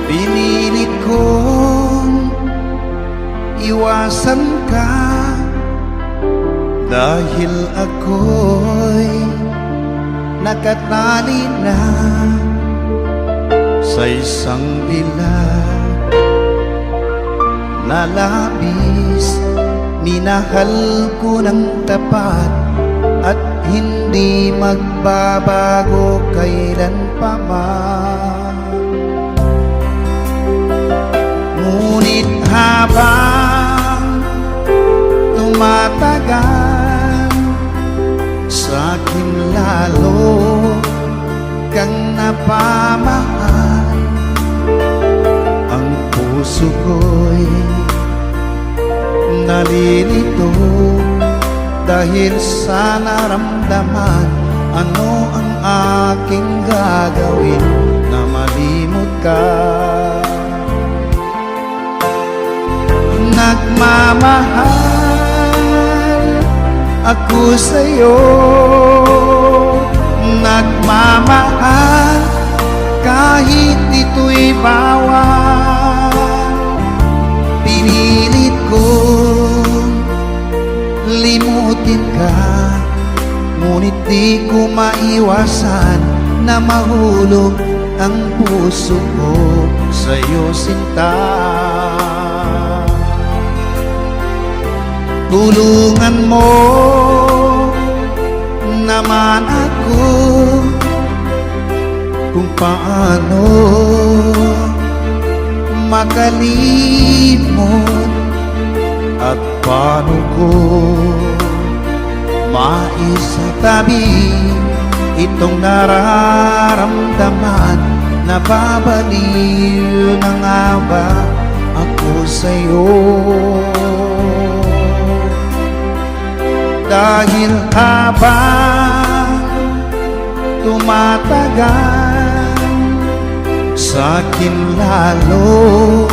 Pinilit kong iwasan ka dahil ako'y nakatali na sa isang dilag na labis. Minahal ko ng tapat at hindi magbabago kailan pa man. Ngunit habang tumatagal, sa'kin lalo kang napamahal. Ang puso ko'y nalilito dahil sa naramdaman. Ano ang aking gagawin na malimot ka? Nagmamahal ako sa'yo, nagmamahal kahit ito'y bawal. Pinilit kong limutin ka, ngunit di ko maiwasan na mahulog ang puso ko sa'yo, sinta. Tulungan mo naman ako kung paano makalimot at paano ko maisatabi itong nararamdaman. Nababaliw na nga ba ako sa'yo? Dahil habang tumatagal, sa'kin lalo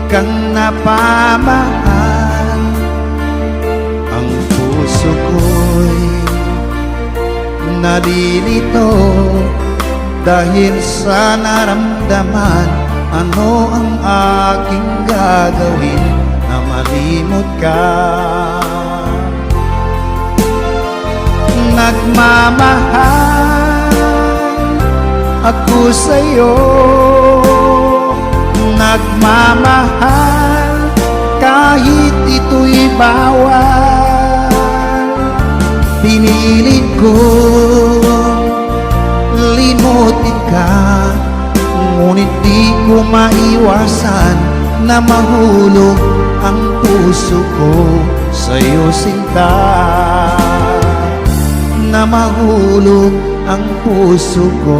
kang napamahal. Ang puso ko'y nalilito dahil sa naramdaman. Ano ang aking gagawin na malimot ka? Nagmamahal ako sa'yo, nagmamahal kahit ito'y bawal. Pinilit ko limutin ka, ngunit di ko maiwasan na mahulog ang puso ko sa'yo, sinta. Na mahulog ang puso ko